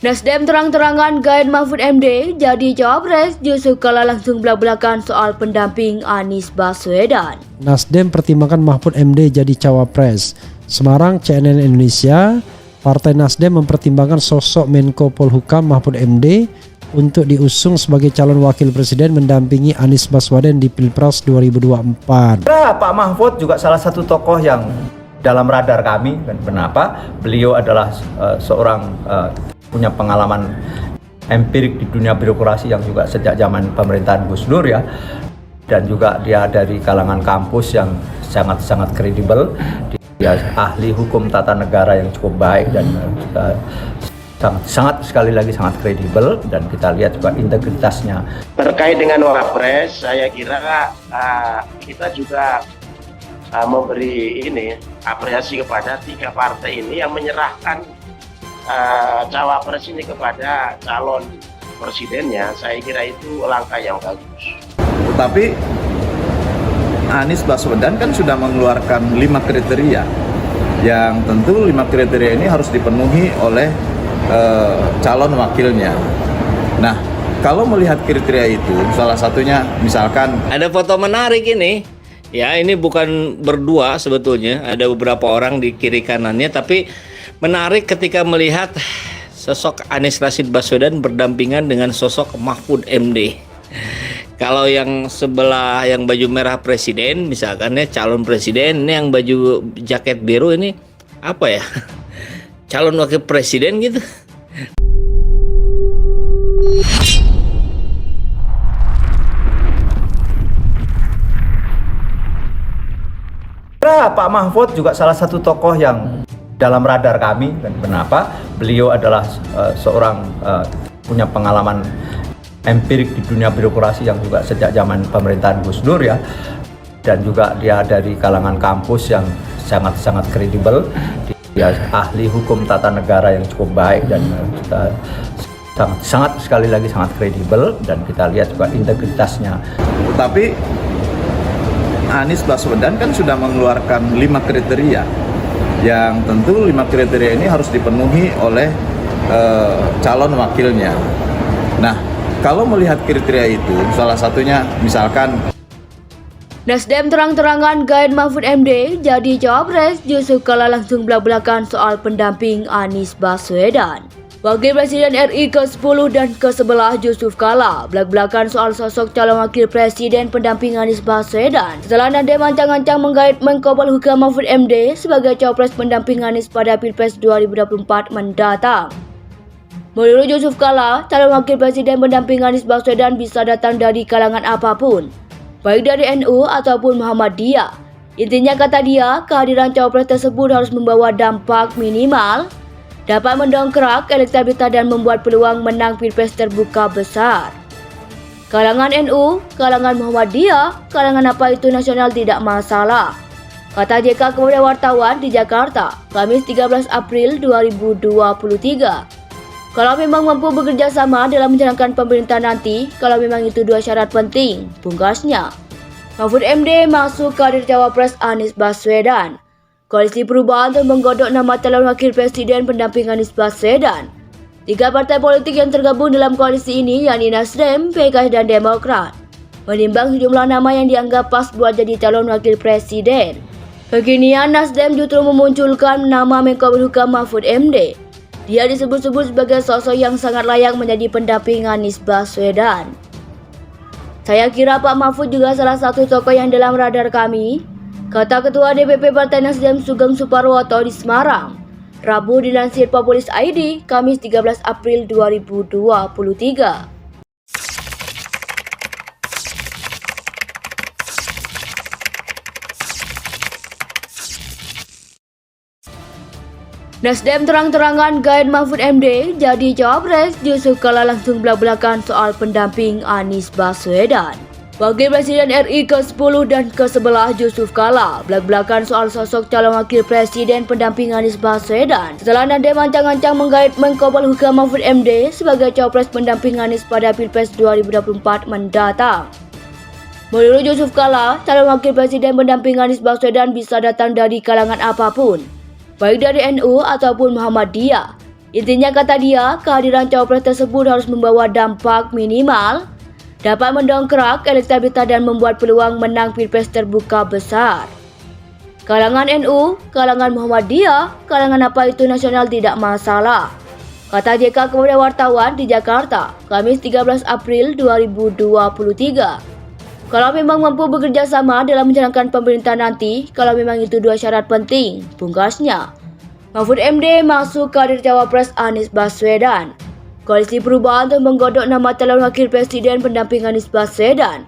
Nasdem terang-terangan gaet Mahfud MD jadi cawapres, Yusuf Kala langsung belak-belakan soal pendamping Anies Baswedan. Nasdem pertimbangkan Mahfud MD jadi cawapres. Semarang, CNN Indonesia. Partai Nasdem mempertimbangkan sosok Menko Polhukam Mahfud MD untuk diusung sebagai calon wakil presiden mendampingi Anies Baswedan di Pilpres 2024. Pak Mahfud juga salah satu tokoh yang dalam radar kami. Dan kenapa? Beliau adalah seorang punya pengalaman empirik di dunia birokrasi yang juga sejak zaman pemerintahan Gus Dur ya, dan juga dia dari kalangan kampus yang sangat kredibel. Dia ahli hukum tata negara yang cukup baik dan sangat kredibel, dan kita lihat juga integritasnya. Terkait dengan Wapres, saya kira kita juga memberi apresiasi kepada tiga partai ini yang menyerahkan cawapres ini kepada calon presidennya. Saya kira itu langkah yang bagus. Tapi Anies Baswedan kan sudah mengeluarkan 5 kriteria, yang tentu 5 kriteria ini harus dipenuhi oleh calon wakilnya. Nah, kalau melihat kriteria itu, salah satunya misalkan ada foto menarik ini. Ya, ini bukan berdua sebetulnya, ada beberapa orang di kiri kanannya, tapi menarik ketika melihat sosok Anies Rashid Baswedan berdampingan dengan sosok Mahfud MD. Kalau yang sebelah yang baju merah presiden, misalkan ya calon presiden, ini yang baju jaket biru ini apa ya? Calon wakil presiden gitu. Pak Mahfud juga salah satu tokoh yang dalam radar kami. Dan kenapa? Beliau adalah seorang punya pengalaman empirik di dunia birokrasi yang juga sejak zaman pemerintahan Gus Dur ya, dan juga dia dari kalangan kampus yang sangat kredibel. Dia ahli hukum tata negara yang cukup baik dan sangat kredibel, dan kita lihat juga integritasnya. Tapi Anies Baswedan kan sudah mengeluarkan 5 kriteria, yang tentu 5 kriteria ini harus dipenuhi oleh calon wakilnya. Nah, kalau melihat kriteria itu, salah satunya misalkan Nasdem terang-terangan gaet Mahfud MD jadi cawapres, Yusuf Kala langsung belak-belakan soal pendamping Anies Baswedan. Wakil Presiden RI ke-10 dan ke-11 Yusuf Kala belak-belakan soal sosok calon wakil presiden pendamping Anies Baswedan setelah Nasdem ancang-ancang menggait Menko Polhukam Mahfud MD sebagai cawapres pendamping Anies pada Pilpres 2024 mendatang. Menurut Yusuf Kala, calon wakil presiden pendamping Anies Baswedan bisa datang dari kalangan apapun, baik dari NU ataupun Muhammadiyah. Intinya, kata dia, kehadiran cawapres tersebut harus membawa dampak minimal, dapat mendongkrak elektabilitas dan membuat peluang menang Pilpres terbuka besar. Kalangan NU, kalangan Muhammadiyah, kalangan apa itu nasional tidak masalah, kata JK kepada wartawan di Jakarta, Kamis 13 April 2023. Kalau memang mampu bekerja sama dalam menjalankan pemerintah nanti, kalau memang itu 2 syarat penting, pungkasnya. Mahfud MD masuk kader cawapres Anies Baswedan. Koalisi Perubahan untuk menggodok nama calon wakil presiden pendamping Anies Baswedan. 3 partai politik yang tergabung dalam koalisi ini, yakni Nasdem, PKS, dan Demokrat, menimbang sejumlah nama yang dianggap pas buat jadi calon wakil presiden. Kekinian Nasdem justru memunculkan nama Menko Polhukam Mahfud MD. Dia disebut-sebut sebagai sosok yang sangat layak menjadi pendamping Anies Baswedan. Saya kira Pak Mahfud juga salah satu tokoh yang dalam radar kami, kata Ketua DPP Partai Nasdem Sugeng Suparwoto di Semarang, Rabu dilansir Populis ID, Kamis 13 April 2023. Nasdem terang-terangan gaet Mahfud MD jadi cawapres, Yusuf Kala langsung belak-belakan soal pendamping Anies Baswedan. Wakil Presiden RI ke-10 dan ke-11 Yusuf Kala belak-belakan soal sosok calon wakil presiden pendamping Anies Baswedan setelah Nasdem ancang-ancang menggait Menko Polhukam Mahfud MD sebagai cawapres pendamping Anies pada Pilpres 2024 mendatang. Menurut Yusuf Kala, calon wakil presiden pendamping Anies Baswedan bisa datang dari kalangan apapun, baik dari NU ataupun Muhammadiyah. Intinya kata dia, kehadiran cawapres tersebut harus membawa dampak minimal, dapat mendongkrak elektabilitas dan membuat peluang menang Pilpres terbuka besar. Kalangan NU, kalangan Muhammadiyah, kalangan apa itu nasional tidak masalah, kata JK kepada wartawan di Jakarta, Kamis 13 April 2023. Kalau memang mampu bekerja sama dalam menjalankan pemerintahan nanti, kalau memang itu dua syarat penting, pungkasnya. Mahfud MD masuk kader cawapres Anies Baswedan. Koalisi Perubahan untuk menggodok nama calon wakil presiden pendamping Anies Baswedan.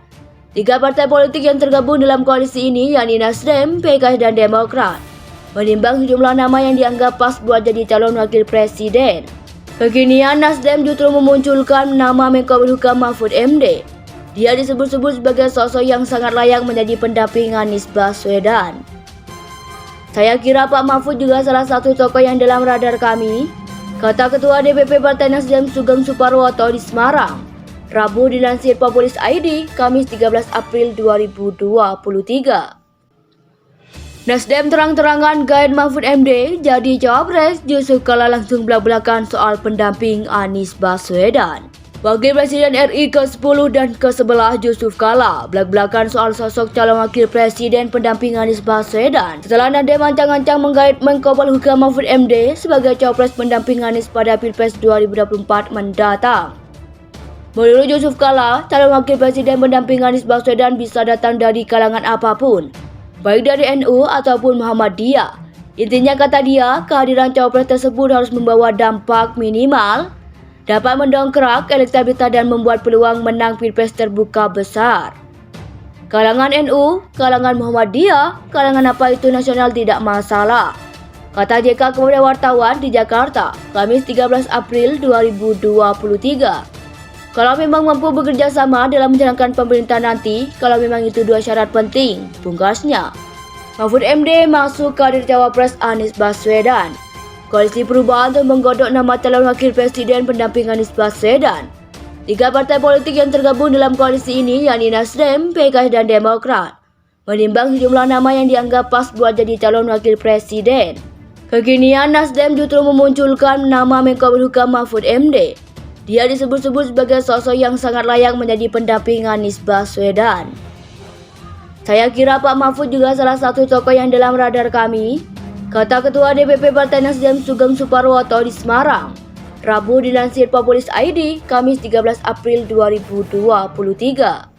3 partai politik yang tergabung dalam koalisi ini, yakni Nasdem, PKS, dan Demokrat, menimbang sejumlah nama yang dianggap pas buat jadi calon wakil presiden. Kekinian Nasdem justru memunculkan nama Menko Polhukam Mahfud MD. Dia disebut-sebut sebagai sosok yang sangat layak menjadi pendamping Anies Baswedan. Saya kira Pak Mahfud juga salah satu tokoh yang dalam radar kami, kata Ketua DPP Partai Nasdem Sugeng Suparwoto di Semarang, Rabu dilansir Populis ID, Kamis 13 April 2023. Nasdem terang-terangan gaet Mahfud MD jadi cawapres, justru kalah langsung belak-belakan soal pendamping Anies Baswedan. Wakil Presiden RI ke-10 dan ke-11 Yusuf Kala belak-belakan soal sosok calon wakil presiden pendamping Anies Baswedan setelah Nasdem ancang-ancang menggait Menko Polhukam Mahfud MD sebagai cawapres pendamping Anies pada Pilpres 2024 mendatang. Menurut Yusuf Kala, calon wakil presiden pendamping Anies Baswedan bisa datang dari kalangan apapun, baik dari NU ataupun Muhammadiyah. Intinya kata dia, kehadiran cawapres tersebut harus membawa dampak minimal, dapat mendongkrak elektabilitas dan membuat peluang menang Pilpres terbuka besar. Kalangan NU, kalangan Muhammadiyah, kalangan apa itu nasional tidak masalah, kata JK kepada wartawan di Jakarta, Kamis 13 April 2023. Kalau memang mampu bekerja sama dalam menjalankan pemerintahan nanti, kalau memang itu dua syarat penting, pungkasnya. Mahfud MD masuk kader cawapres Anies Baswedan. Koalisi Perubahan untuk menggodok nama calon wakil presiden pendamping Anies Baswedan. 3 partai politik yang tergabung dalam koalisi ini, yakni Nasdem, PKS, dan Demokrat, menimbang sejumlah nama yang dianggap pas buat jadi calon wakil presiden. Kekinian Nasdem justru memunculkan nama Menko Polhukam Mahfud MD. Dia disebut-sebut sebagai sosok yang sangat layak menjadi pendamping Anies Baswedan. Saya kira Pak Mahfud juga salah satu tokoh yang dalam radar kami, kata Ketua DPP Partai Nasdem Sugeng Suparwoto di Semarang, Rabu dilansir Populis ID, Kamis 13 April 2023.